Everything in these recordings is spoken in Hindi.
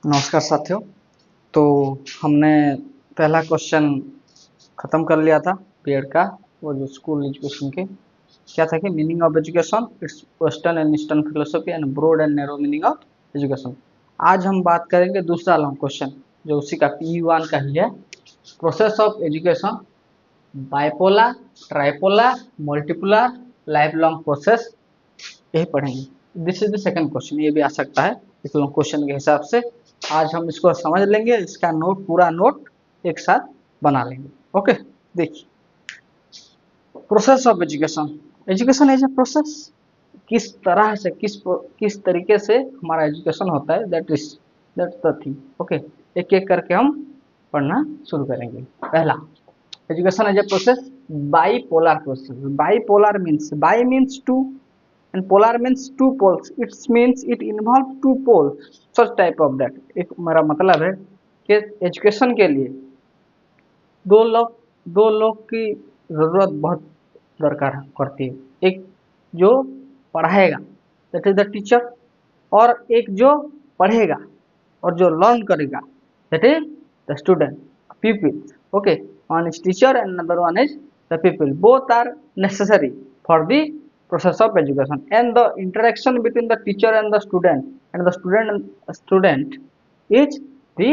नमस्कार साथियों। तो हमने पहला क्वेश्चन ख़त्म कर लिया था बीएड का, वो जो स्कूल एजुकेशन के क्या था कि meaning of education, it's western and eastern philosophy and broad and narrow meaning of education. आज हम बात करेंगे दूसरा लॉन्ग क्वेश्चन जो उसी का PE1 का ही है। Process of education, bipolar, tripolar, multipolar, life long process, यही पढ़ेंगे। This is the second question, ये भी आ सकता है एक लॉन्ग क्वेश्चन के हिसाब से। आज हम इसको समझ लेंगे, इसका नोट पूरा नोट एक साथ बना लेंगे। ओके, देखिए process of education. Education as a process, किस तरह से किस तरीके से हमारा एजुकेशन होता है, दैट्स द थिंग। ओके, एक एक करके हम पढ़ना शुरू करेंगे। पहला, education as a process, bipolar process. Bipolar means two and polar means two poles, it means it involves two poles, such type of that। एक मेरा मतलब है कि एजुकेशन के लिए दो लोग की जरूरत बहुत दरकार करती है। एक जो पढ़ाएगा, दैट इज द टीचर, और एक जो पढ़ेगा और जो लर्न करेगा, that is the student, people. Okay, one is teacher and another one is the people, both are necessary for the process of education, and the interaction between the teacher and the student is the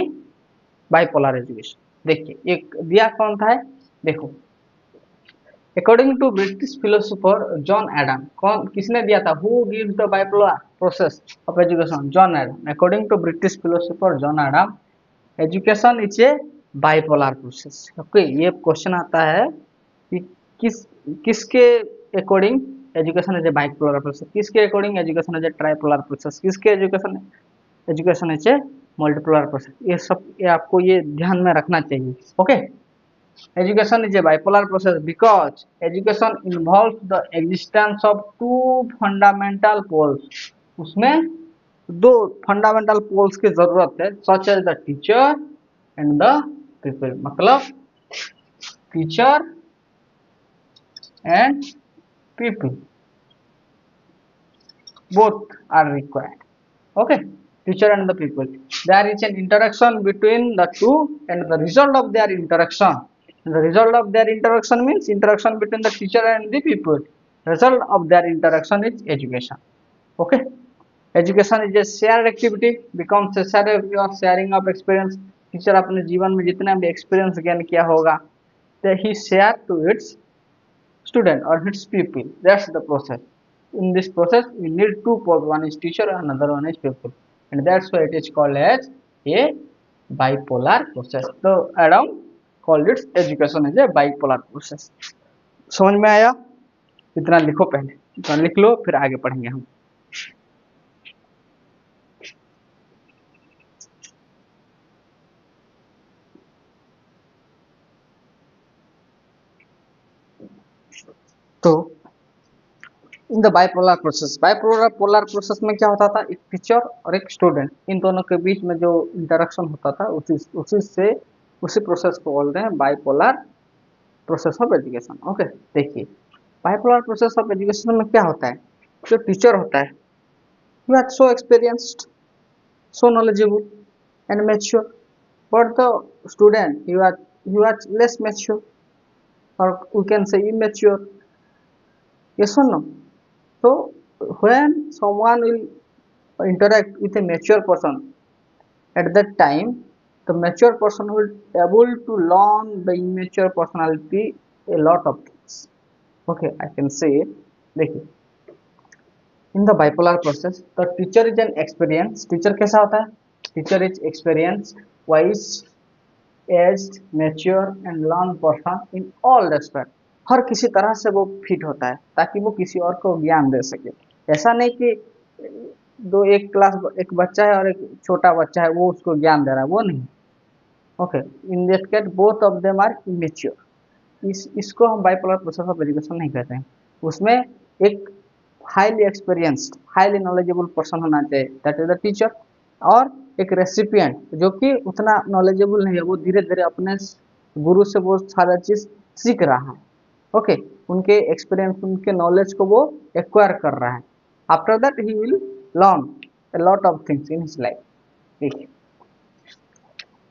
bipolar education। देखिए एक दिया कौन था है, देखो according to British philosopher John Adam, कौन किसने दिया था, who gives the bipolar process of education, John Adam. According to British philosopher John Adam, education is a bipolar process. Okay, ये क्वेश्चन आता है कि किसके according education is a bipolar process, किसके according education is a tripolar process, किसके education is a multipolar process. ये आपको ये ध्यान में रखना चाहिए। Okay, education is a bipolar process because education involves the existence of two fundamental poles। उसमें दो फंडामेंटल पोल्स की जरूरत है, such as the teacher and the people. मतलब teacher and people both are required। okay, teacher and the people, there is an interaction between the two, and the result of their interaction, means interaction between the teacher and the people, result of their interaction is education। okay, education is a shared activity, becomes a sharing of experience। Teacher अपने जीवन में जितना भी एक्सपीरियंस गेन किया होगा, he share to its student or its people, that's the process। in this process we need two poles, one is teacher and another one is people, and that's why it is called as a bipolar process। so Adam called it education as a bipolar process। समझ में आया? इतना लिखो, पहले इतना लिख लो, फिर आगे पढ़ेंगे हम। तो in the bipolar process, bipolar process में क्या होता था, एक टीचर और एक स्टूडेंट, इन दोनों के बीच में जो इंटरेक्शन होता था, उसी प्रोसेस को बोलते हैं bipolar process of education. Okay, देखिए बाइपोलर प्रोसेस ऑफ एजुकेशन में क्या होता है, जो टीचर होता है, you are so experienced, so knowledgeable and mature, but the student you are less mature, और we can say immature. yes or no? So when someone will interact with a mature person, at that time the mature person will able to learn the immature personality a lot of things। okay, I can say, देखिए in the bipolar process the teacher is an experience, teacher कैसा होता है, teacher is experienced, wise, aged, mature and learned person in all respect। हर किसी तरह से वो फिट होता है ताकि वो किसी और को ज्ञान दे सके। ऐसा नहीं कि एक बच्चा है और एक छोटा बच्चा है, वो उसको ज्ञान दे रहा है, वो नहीं। Okay, in this case both of them are immature. इसको हम बाइपोलर प्रोसेस ऑफ एजुकेशन नहीं कहते हैं। उसमें एक highly experienced, highly knowledgeable person होना चाहिए, दैट इज द टीचर, और एक रेसिपिएंट जो कि उतना नॉलेजेबल नहीं है, वो धीरे धीरे अपने गुरु से वो सारा चीज सीख रहा है। ओके, उनके एक्सपीरियंस, उनके नॉलेज को वो एक्वायर कर रहा है। After that he will learn a lot of things in his life। ठीक है,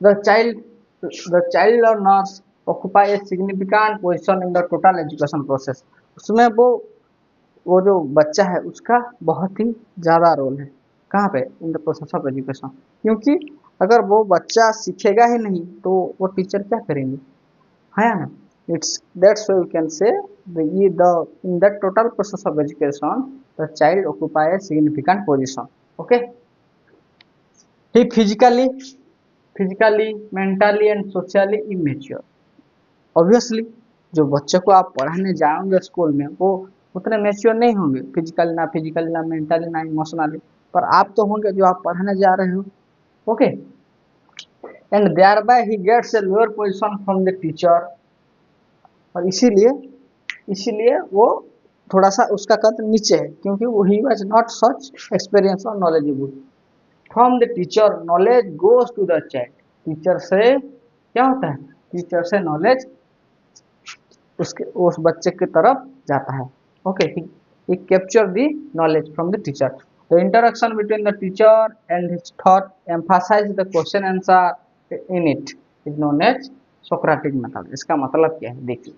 the child learners occupy a significant position in the total education process. उसमें वो जो बच्चा है उसका बहुत ही ज़्यादा रोल है कहाँ पे, in the process of education. क्योंकि अगर वो बच्चा सीखेगा ही नहीं तो वो टीचर क्या करेंगे, है ना। It's that's why we can say the in the total process of education the child occupy a significant position. Okay, he physically mentally and socially immature. Obviously जो बच्चे को आप पढ़ाने जाओगे स्कूल में वो उतने मेच्योर नहीं होंगे, फिजिकली ना मेंटली ना इमोशनली, पर आप तो होंगे जो आप पढ़ाने जा रहे हो। Okay, and thereby he gets a lower position from the teacher. और इसीलिए इसीलिए वो थोड़ा सा उसका कद नीचे है क्योंकि वो ही वाज नॉट सच एक्सपीरियंस और knowledgeable. From the teacher knowledge goes to the child. Teacher से क्या होता है, टीचर से नॉलेज उसके उस बच्चे की तरफ जाता है। Okay, he capture the knowledge from the teacher. The interaction between the teacher and his thought emphasize the question answer in it is known as Socratic method। इसका मतलब क्या है, देखिए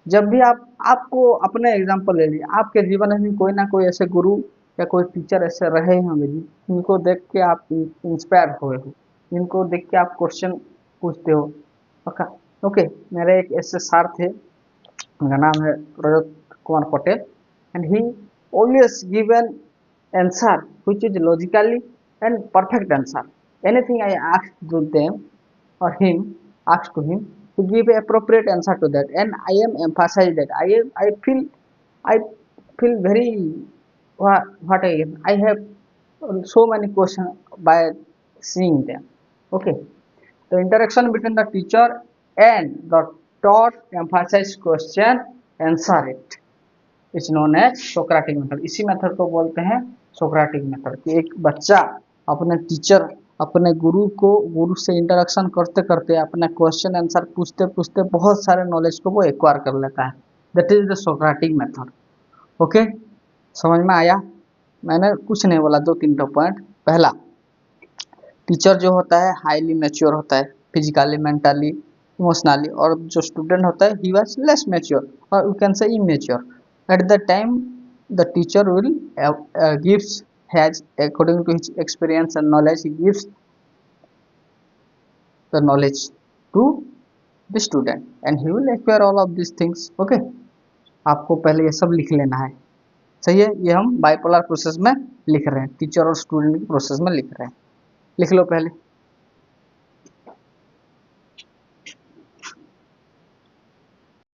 जब भी आपको अपने एग्जाम्पल ले लीजिए, आपके जीवन में कोई ना कोई ऐसे गुरु या कोई टीचर ऐसे रहे होंगे जिनको देख के आप इंस्पायर हुए हो, जिनको देख के आप क्वेश्चन पूछते हो। ओके, मेरे एक ऐसे सर थे, उनका नाम है Rajat Kumar Patel, and he always give an answer which is logically and perfect answer. Anything I asked to them or him asked to him to give a appropriate answer to that, and I am emphasize that I feel very what I have so many questions by seeing them. Okay, the interaction between the teacher and the taught emphasize question answer it is known as Socratic method। इसी मेथड को बोलते हैं सोक्राटिक मेथड कि एक बच्चा अपने टीचर अपने गुरु से इंटरेक्शन करते करते अपने क्वेश्चन आंसर पूछते पूछते बहुत सारे नॉलेज को वो एक्वायर कर लेता है। That is the Socratic method. Okay, समझ में आया। मैंने कुछ नहीं बोला, दो तीन पॉइंट। पहला, टीचर जो होता है हाईली मैच्योर होता है फिजिकली मेंटली इमोशनली, और जो स्टूडेंट होता है ही वाज लेस मैच्योर और you can say immature. At the time the teacher will gives has according to his experience and knowledge he gives the knowledge to the student and he will acquire all of these things। okay, आपको पहले ये सब लिख लेना है, सही है। ये हम बाइपोलर प्रोसेस में लिख रहे हैं, टीचर और स्टूडेंट की प्रोसेस में लिख रहे हैं, लिख लो पहले।